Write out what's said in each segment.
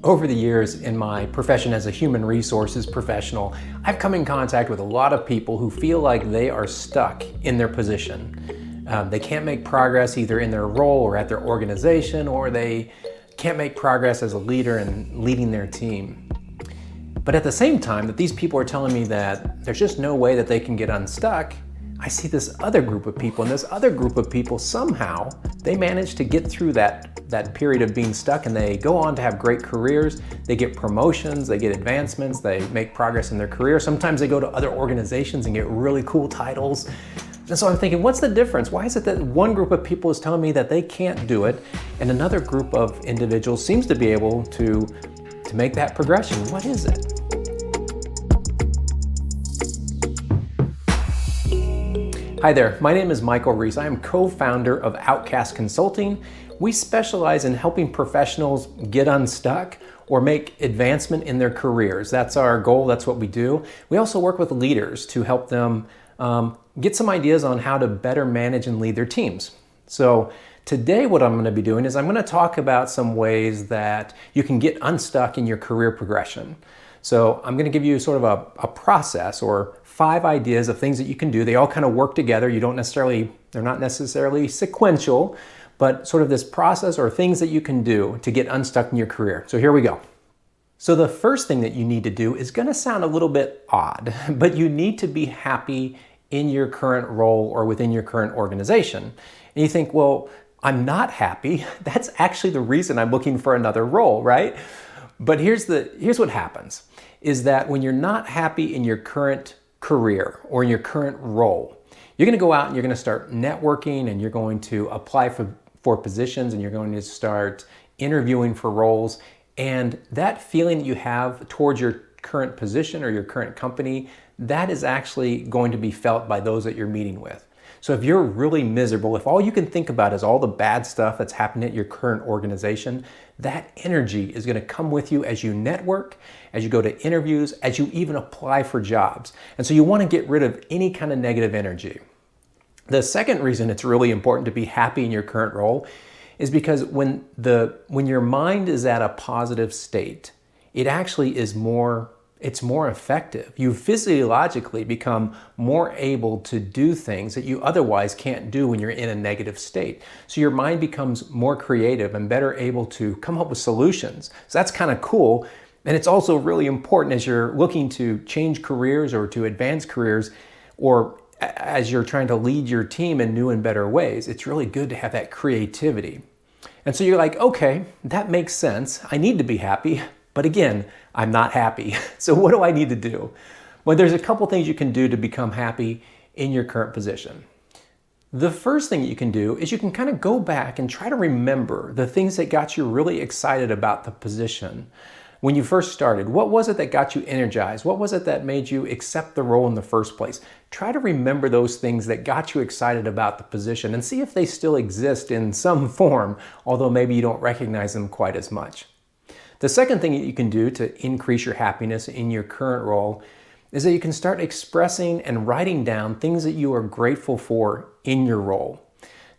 Over the years in my profession as a human resources professional, I've come in contact with a lot of people who feel like they are stuck in their position. They can't make progress either in their role or at their organization, or they can't make progress as a leader and leading their team. But at the same time that these people are telling me that there's just no way that they can get unstuck, I see this other group of people, and this other group of people somehow, they manage to get through that period of being stuck, and they go on to have great careers. They get promotions, they get advancements, they make progress in their career. Sometimes they go to other organizations and get really cool titles. And so I'm thinking, what's the difference? Why is it that one group of people is telling me that they can't do it, and another group of individuals seems to be able to make that progression? What is it? Hi there, my name is Michael Reese. I am co-founder of Outcast Consulting. We specialize in helping professionals get unstuck or make advancement in their careers. That's our goal, that's what we do. We also work with leaders to help them get some ideas on how to better manage and lead their teams. So today what I'm going to be doing is I'm going to talk about some ways that you can get unstuck in your career progression. So I'm going to give you sort of a process or 5 ideas of things that you can do. They all kind of work together. They're not necessarily sequential, but sort of this process or things that you can do to get unstuck in your career. So here we go. So the first thing that you need to do is going to sound a little bit odd, but you need to be happy in your current role or within your current organization. And you think, well, I'm not happy. That's actually the reason I'm looking for another role, right? But here's what happens, is that when you're not happy in your current career or in your current role, you're going to go out and you're going to start networking, and you're going to apply for positions, and you're going to start interviewing for roles. And that feeling that you have towards your current position or your current company, that is actually going to be felt by those that you're meeting with. So if you're really miserable, if all you can think about is all the bad stuff that's happening at your current organization, that energy is going to come with you as you network, as you go to interviews, as you even apply for jobs. And so you want to get rid of any kind of negative energy. The second reason it's really important to be happy in your current role is because when your mind is at a positive state, it actually is more effective. You physiologically become more able to do things that you otherwise can't do when you're in a negative state. So your mind becomes more creative and better able to come up with solutions. So that's kind of cool. And it's also really important as you're looking to change careers or to advance careers, or as you're trying to lead your team in new and better ways. It's really good to have that creativity. And so you're like, okay, that makes sense. I need to be happy. But again, I'm not happy. So what do I need to do? Well, there's a couple things you can do to become happy in your current position. The first thing you can do is you can kind of go back and try to remember the things that got you really excited about the position when you first started. What was it that got you energized? What was it that made you accept the role in the first place? Try to remember those things that got you excited about the position and see if they still exist in some form, although maybe you don't recognize them quite as much. The second thing that you can do to increase your happiness in your current role is that you can start expressing and writing down things that you are grateful for in your role.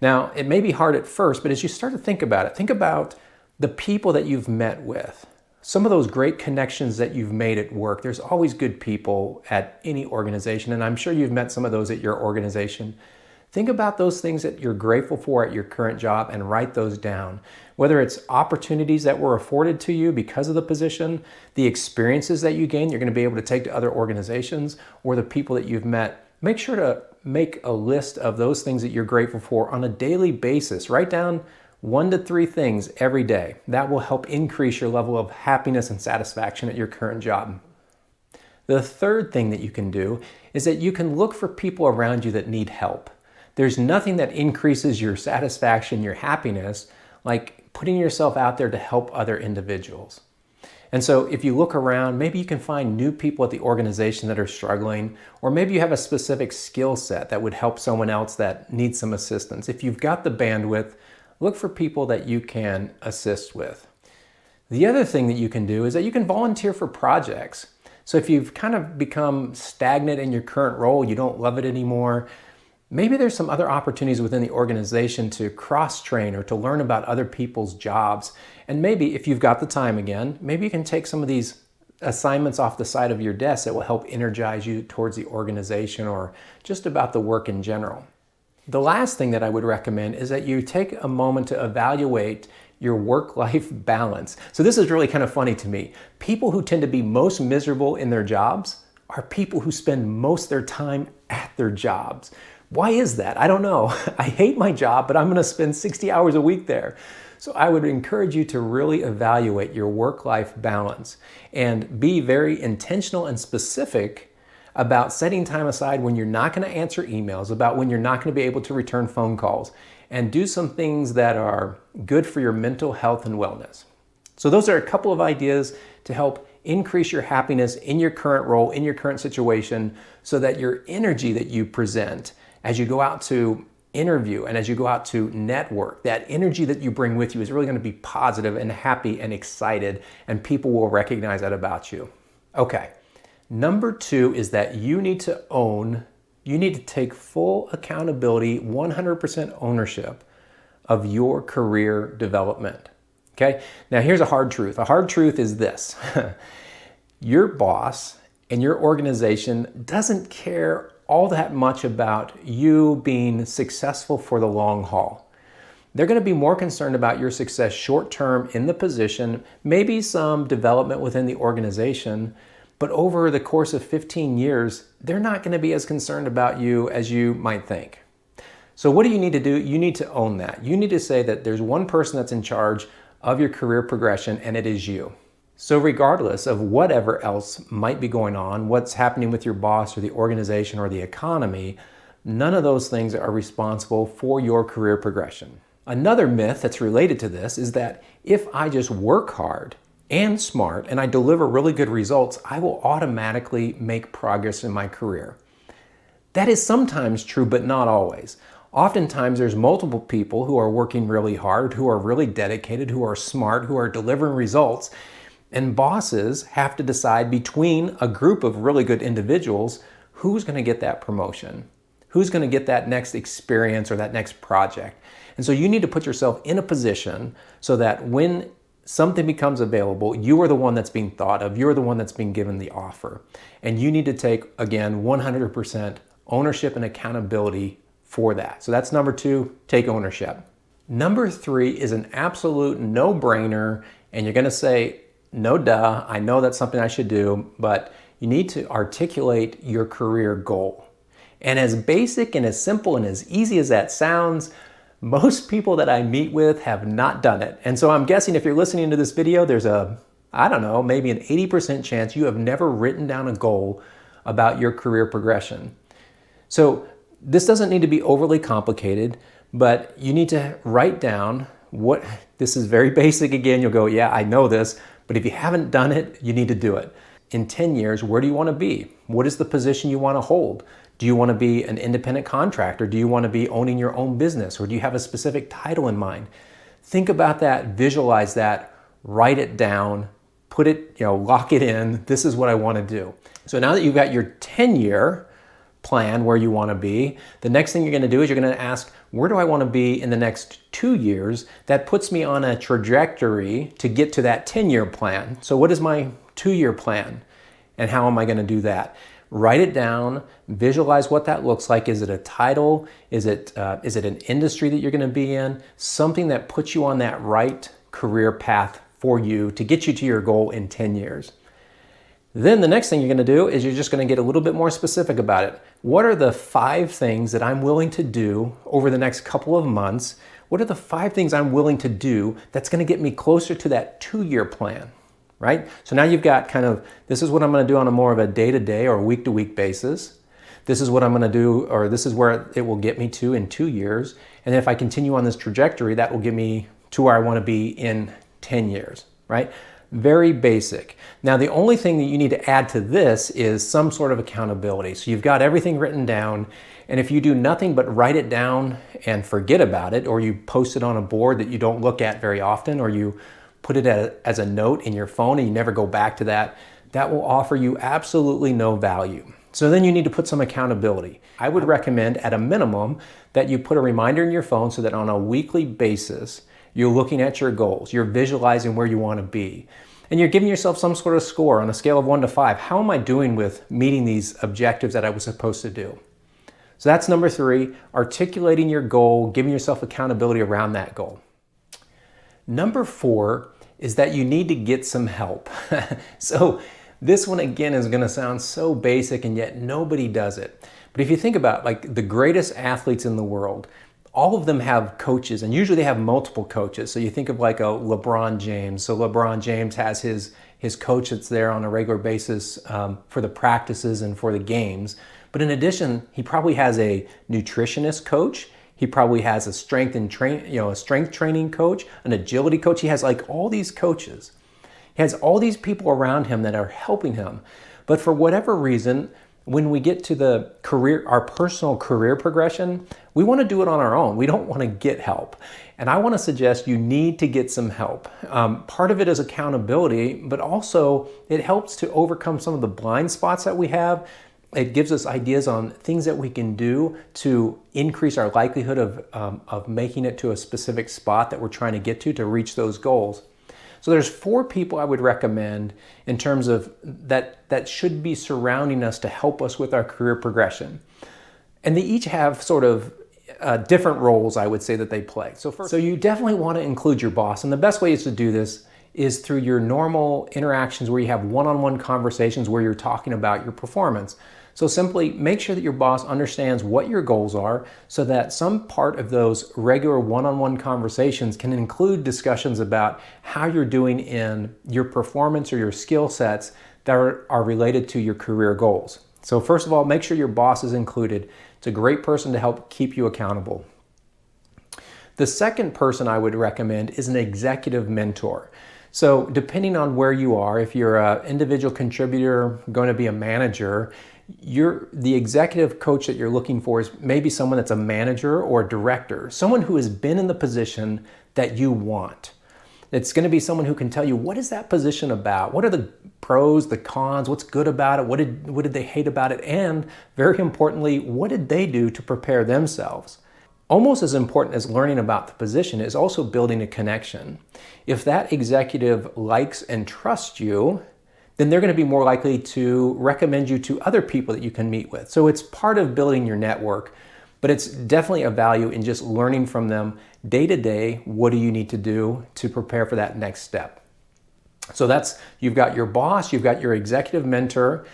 Now, it may be hard at first, but as you start to think about the people that you've met with, some of those great connections that you've made at work. There's always good people at any organization, and I'm sure you've met some of those at your organization. Think about those things that you're grateful for at your current job and write those down. Whether it's opportunities that were afforded to you because of the position, the experiences that you gain, you're going to be able to take to other organizations, or the people that you've met. Make sure to make a list of those things that you're grateful for on a daily basis. Write down 1 to 3 things every day. That will help increase your level of happiness and satisfaction at your current job. The third thing that you can do is that you can look for people around you that need help. There's nothing that increases your satisfaction, your happiness, like putting yourself out there to help other individuals. And so if you look around, maybe you can find new people at the organization that are struggling, or maybe you have a specific skill set that would help someone else that needs some assistance. If you've got the bandwidth, look for people that you can assist with. The other thing that you can do is that you can volunteer for projects. So if you've kind of become stagnant in your current role, you don't love it anymore, Maybe there's some other opportunities within the organization to cross-train or to learn about other people's jobs. And maybe if you've got the time again, maybe you can take some of these assignments off the side of your desk that will help energize you towards the organization or just about the work in general. The last thing that I would recommend is that you take a moment to evaluate your work-life balance. So this is really kind of funny to me. People who tend to be most miserable in their jobs are people who spend most of their time at their jobs. Why is that? I don't know. I hate my job, but I'm going to spend 60 hours a week there. So I would encourage you to really evaluate your work-life balance and be very intentional and specific about setting time aside when you're not going to answer emails, about when you're not going to be able to return phone calls, and do some things that are good for your mental health and wellness. So those are a couple of ideas to help increase your happiness in your current role, in your current situation, so that your energy that you present as you go out to interview and as you go out to network, that energy that you bring with you is really going to be positive and happy and excited, and people will recognize that about you. Okay, number 2 is that you need to take full accountability, 100% ownership of your career development. Okay, now here's a hard truth. A hard truth is this. Your boss and your organization doesn't care all that much about you being successful for the long haul. They're going to be more concerned about your success short term in the position, maybe some development within the organization, but over the course of 15 years, they're not going to be as concerned about you as you might think. So what do you need to do? You need to own that. You need to say that there's one person that's in charge of your career progression, and it is you. So regardless of whatever else might be going on, what's happening with your boss or the organization or the economy, none of those things are responsible for your career progression. Another myth that's related to this is that if I just work hard and smart and I deliver really good results, I will automatically make progress in my career. That is sometimes true, but not always. Oftentimes there's multiple people who are working really hard, who are really dedicated, who are smart, who are delivering results. And bosses have to decide between a group of really good individuals who's going to get that promotion, who's going to get that next experience or that next project. And so you need to put yourself in a position so that when something becomes available, you are the one that's being thought of, you're the one that's being given the offer. And you need to take, again, 100% ownership and accountability for that. So that's number 2, take ownership. Number 3 is an absolute no-brainer, and you're going to say, no duh, I know that's something I should do, but you need to articulate your career goal. And as basic and as simple and as easy as that sounds, most people that I meet with have not done it. And so I'm guessing if you're listening to this video, there's maybe an 80% chance you have never written down a goal about your career progression. So this doesn't need to be overly complicated, but you need to write down this is very basic again, you'll go, yeah, I know this, but if you haven't done it, you need to do it. In 10 years, where do you want to be? What is the position you want to hold? Do you want to be an independent contractor? Do you want to be owning your own business? Or do you have a specific title in mind? Think about that, visualize that, write it down, put it, lock it in. This is what I want to do. So now that you've got your 10-year plan where you want to be, the next thing you're going to do is you're going to ask, where do I want to be in the next 2 years? That puts me on a trajectory to get to that 10-year plan. So what is my 2-year plan? And how am I going to do that? Write it down, visualize what that looks like. Is it a title? Is it an industry that you're going to be in? Something that puts you on that right career path for you to get you to your goal in 10 years. Then the next thing you're going to do is you're just going to get a little bit more specific about it. What are the 5 things that I'm willing to do over the next couple of months? What are the 5 things I'm willing to do that's going to get me closer to that 2-year plan, right? So now you've got this is what I'm going to do on a more of a day-to-day or week-to-week basis. This is what I'm going to do, or this is where it will get me to in 2 years. And then if I continue on this trajectory, that will get me to where I want to be in 10 years, right? Very basic. Now, the only thing that you need to add to this is some sort of accountability. So you've got everything written down, and if you do nothing but write it down and forget about it, or you post it on a board that you don't look at very often, or you put it as a note in your phone and you never go back to that, that will offer you absolutely no value. So then you need to put some accountability. I would recommend at a minimum that you put a reminder in your phone so that on a weekly basis, you're looking at your goals, you're visualizing where you want to be, and you're giving yourself some sort of score on a scale of 1 to 5. How am I doing with meeting these objectives that I was supposed to do? So that's number 3, articulating your goal, giving yourself accountability around that goal. Number 4 is that you need to get some help. So this one again is going to sound so basic and yet nobody does it. But if you think about like the greatest athletes in the world, all of them have coaches, and usually they have multiple coaches. So you think of like a LeBron James. So LeBron James has his coach that's there on a regular basis for the practices and for the games. But in addition, he probably has a nutritionist coach. He probably has a strength training coach, an agility coach. He has like all these coaches. He has all these people around him that are helping him. But for whatever reason, when we get to our personal career progression, we want to do it on our own. We don't want to get help. And I want to suggest you need to get some help. Part of it is accountability, but also it helps to overcome some of the blind spots that we have. It gives us ideas on things that we can do to increase our likelihood of making it to a specific spot that we're trying to get to reach those goals. So there's 4 people I would recommend in terms of that should be surrounding us to help us with our career progression. And they each have sort of different roles, I would say, that they play. So you definitely want to include your boss. And the best way is to do this is through your normal interactions where you have one-on-one conversations where you're talking about your performance. So simply make sure that your boss understands what your goals are so that some part of those regular one-on-one conversations can include discussions about how you're doing in your performance or your skill sets that are related to your career goals. So first of all, make sure your boss is included. It's a great person to help keep you accountable. The second person I would recommend is an executive mentor. So depending on where you are, if you're an individual contributor, going to be a manager, the executive coach that you're looking for is maybe someone that's a manager or a director, someone who has been in the position that you want. It's going to be someone who can tell you, what is that position about? What are the pros, the cons? What's good about it? What did they hate about it? And very importantly, what did they do to prepare themselves? Almost as important as learning about the position is also building a connection. If that executive likes and trusts you, then they're going to be more likely to recommend you to other people that you can meet with. So it's part of building your network, but it's definitely a value in just learning from them day to day. What do you need to do to prepare for that next step? So you've got your boss, you've got your executive mentor.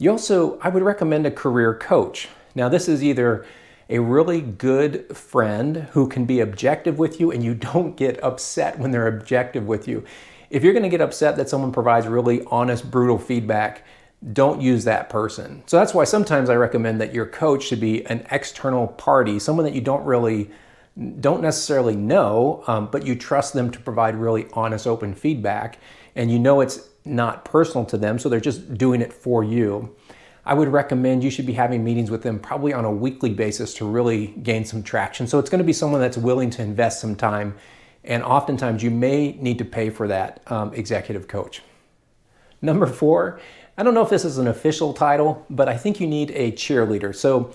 I would recommend a career coach. Now, this is either a really good friend who can be objective with you and you don't get upset when they're objective with you. If you're going to get upset that someone provides really honest, brutal feedback, don't use that person. So that's why sometimes I recommend that your coach should be an external party, someone that you don't necessarily know, but you trust them to provide really honest, open feedback, and you know it's not personal to them, so they're just doing it for you. I would recommend you should be having meetings with them probably on a weekly basis to really gain some traction. So it's going to be someone that's willing to invest some time, and oftentimes you may need to pay for that executive coach. Number 4, I don't know if this is an official title, but I think you need a cheerleader. So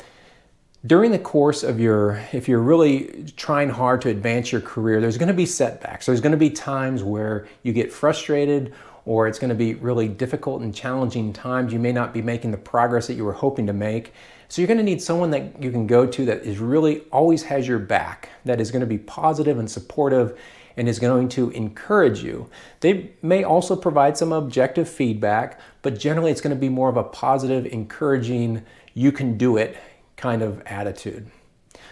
during the course of if you're really trying hard to advance your career, there's going to be setbacks. There's going to be times where you get frustrated, or it's going to be really difficult and challenging times. You may not be making the progress that you were hoping to make. So you're going to need someone that you can go to that is really always has your back, that is going to be positive and supportive and is going to encourage you. They may also provide some objective feedback, but generally it's going to be more of a positive, encouraging, you can do it kind of attitude.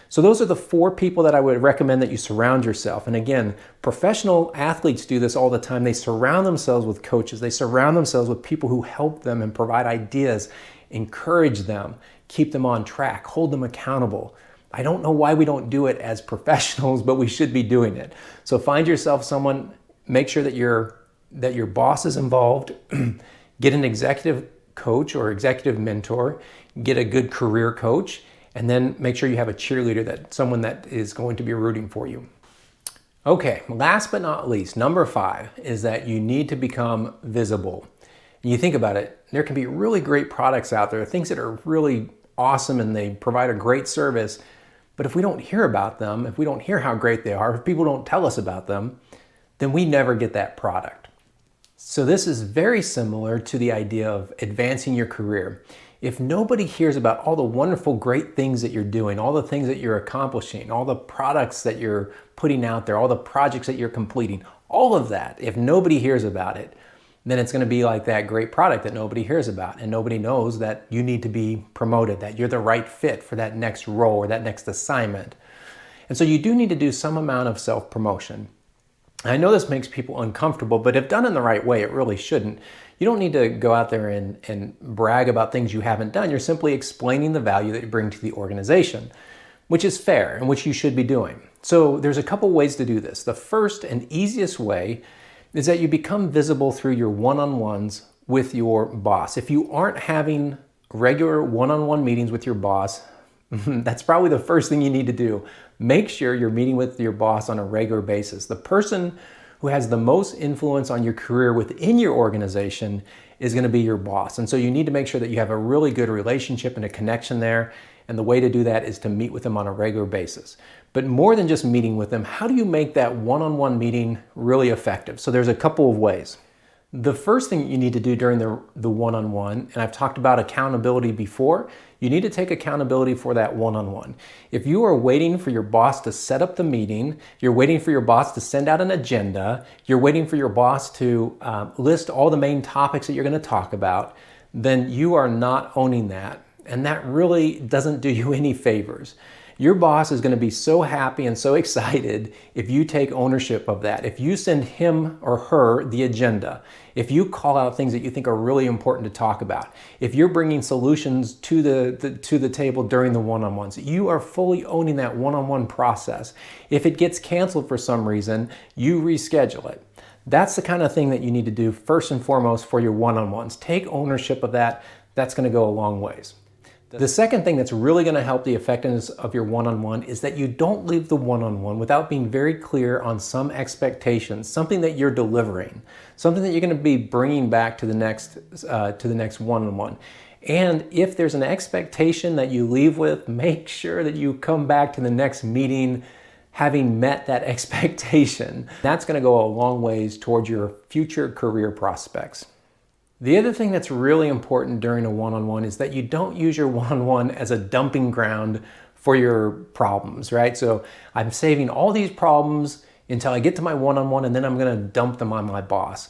So those are the 4 people that I would recommend that you surround yourself. And again, professional athletes do this all the time. They surround themselves with coaches. They surround themselves with people who help them and provide ideas, encourage them, keep them on track, hold them accountable. I don't know why we don't do it as professionals, but we should be doing it. So find yourself someone, make sure that your boss is involved, get an executive coach or executive mentor, get a good career coach, and then make sure you have a cheerleader, someone that is going to be rooting for you. Okay, last but not least, number 5 is that you need to become visible. And you think about it, there can be really great products out there, things that are really awesome and they provide a great service. But if we don't hear about them, if we don't hear how great they are, if people don't tell us about them, then we never get that product. So this is very similar to the idea of advancing your career. If nobody hears about all the wonderful, great things that you're doing, all the things that you're accomplishing, all the products that you're putting out there, all the projects that you're completing, all of that, if nobody hears about it, then it's going to be like that great product that nobody hears about, and nobody knows that you need to be promoted, that you're the right fit for that next role or that next assignment. And so you do need to do some amount of self-promotion. I know this makes people uncomfortable, but if done in the right way, it really shouldn't. You don't need to go out there and brag about things you haven't done. You're simply explaining the value that you bring to the organization, which is fair and which you should be doing. So there's a couple ways to do this. The first and easiest way is that you become visible through your one-on-ones with your boss. If you aren't having regular one-on-one meetings with your boss, that's probably the first thing you need to do. Make sure you're meeting with your boss on a regular basis. The person who has the most influence on your career within your organization is going to be your boss. And so you need to make sure that you have a really good relationship and a connection there. And the way to do that is to meet with them on a regular basis. But more than just meeting with them, how do you make that one-on-one meeting really effective? So there's a couple of ways. The first thing you need to do during the one-on-one, and I've talked about accountability before, you need to take accountability for that one-on-one. If you are waiting for your boss to set up the meeting, you're waiting for your boss to send out an agenda, you're waiting for your boss to list all the main topics that you're going to talk about, then you are not owning that. And that really doesn't do you any favors. Your boss is going to be so happy and so excited if you take ownership of that. If you send him or her the agenda, if you call out things that you think are really important to talk about, if you're bringing solutions to the table during the one-on-ones, you are fully owning that one-on-one process. If it gets canceled for some reason, you reschedule it. That's the kind of thing that you need to do first and foremost for your one-on-ones. Take ownership of that. That's going to go a long ways. The second thing that's really going to help the effectiveness of your one-on-one is that you don't leave the one-on-one without being very clear on some expectations, something that you're delivering, something that you're going to be bringing back to the next one-on-one. And if there's an expectation that you leave with, make sure that you come back to the next meeting having met that expectation. That's going to go a long ways towards your future career prospects. The other thing that's really important during a one-on-one is that you don't use your one-on-one as a dumping ground for your problems, right? So I'm saving all these problems until I get to my one-on-one and then I'm going to dump them on my boss.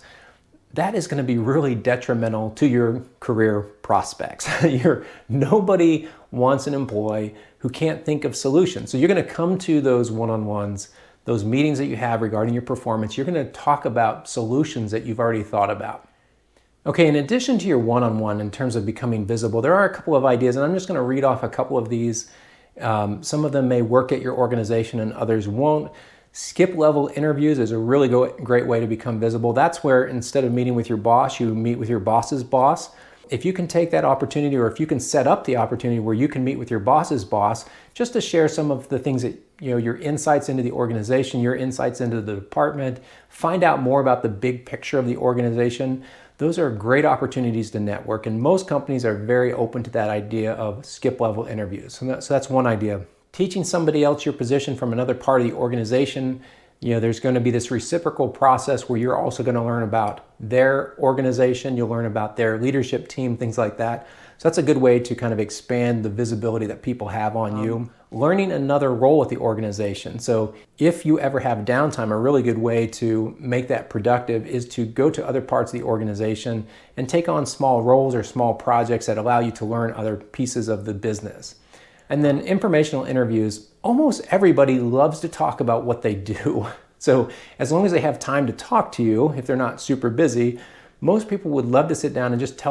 That is going to be really detrimental to your career prospects. Nobody wants an employee who can't think of solutions. So you're going to come to those one-on-ones, those meetings that you have regarding your performance, you're going to talk about solutions that you've already thought about. Okay, in addition to your one-on-one in terms of becoming visible, there are a couple of ideas, and I'm just going to read off a couple of these. Some of them may work at your organization and others won't. Skip level interviews is a really great way to become visible. That's where instead of meeting with your boss, you meet with your boss's boss. If you can take that opportunity, or if you can set up the opportunity where you can meet with your boss's boss, just to share some of the things that, your insights into the organization, your insights into the department, find out more about the big picture of the organization. Those are great opportunities to network, and most companies are very open to that idea of skip-level interviews. So that's one idea. Teaching somebody else your position from another part of the organization, there's going to be this reciprocal process where you're also going to learn about their organization, you'll learn about their leadership team, things like that. So that's a good way to kind of expand the visibility that people have on you. Learning another role at the organization. So if you ever have downtime, a really good way to make that productive is to go to other parts of the organization and take on small roles or small projects that allow you to learn other pieces of the business. And then informational interviews, almost everybody loves to talk about what they do. So as long as they have time to talk to you, if they're not super busy, most people would love to sit down and just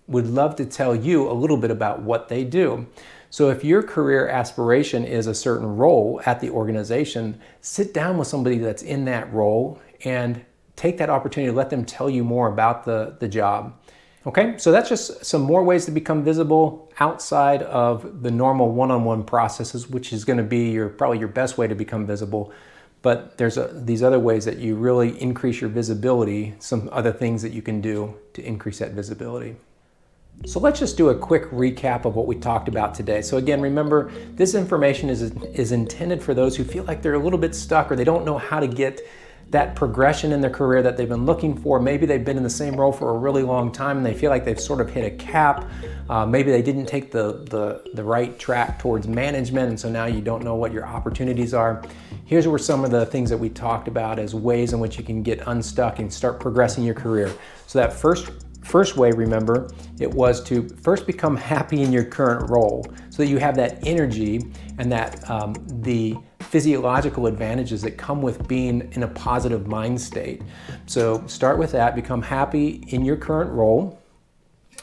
would love to tell you a little bit about what they do. So if your career aspiration is a certain role at the organization, sit down with somebody that's in that role and take that opportunity to let them tell you more about the job. Okay, so that's just some more ways to become visible outside of the normal one-on-one processes, which is going to be probably your best way to become visible. but there's these other ways that you really increase your visibility, some other things that you can do to increase that visibility. So let's just do a quick recap of what we talked about today. So again, remember, this information is intended for those who feel like they're a little bit stuck or they don't know how to get that progression in their career that they've been looking for. Maybe they've been in the same role for a really long time and they feel like they've sort of hit a cap. Maybe they didn't take the right track towards management, and so now you don't know what your opportunities are. Here's where some of the things that we talked about as ways in which you can get unstuck and start progressing your career. So that first way, remember, it was to first become happy in your current role so that you have that energy and that the physiological advantages that come with being in a positive mind state. So start with that, become happy in your current role.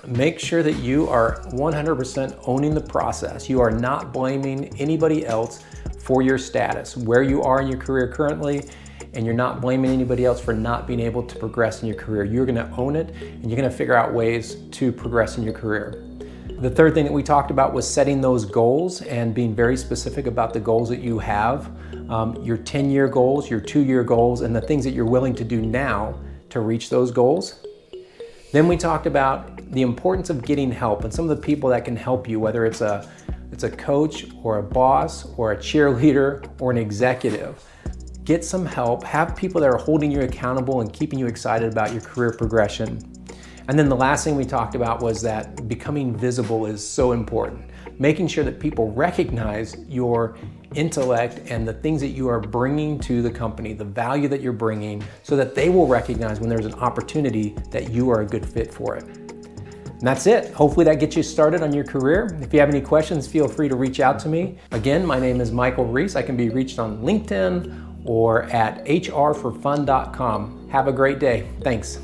Make sure that you are 100% owning the process. You are not blaming anybody else for your status, where you are in your career currently, and you're not blaming anybody else for not being able to progress in your career. You're gonna own it, and you're gonna figure out ways to progress in your career. The third thing that we talked about was setting those goals and being very specific about the goals that you have, your 10-year goals, your 2-year goals, and the things that you're willing to do now to reach those goals. Then we talked about the importance of getting help and some of the people that can help you, whether it's a coach or a boss or a cheerleader or an executive. Get some help, have people that are holding you accountable and keeping you excited about your career progression. And then the last thing we talked about was that becoming visible is so important. Making sure that people recognize your intellect and the things that you are bringing to the company, the value that you're bringing, so that they will recognize when there's an opportunity that you are a good fit for it. And that's it. Hopefully that gets you started on your career. If you have any questions, feel free to reach out to me. Again, my name is Michael Reese. I can be reached on LinkedIn or at hrforfun.com. Have a great day. Thanks.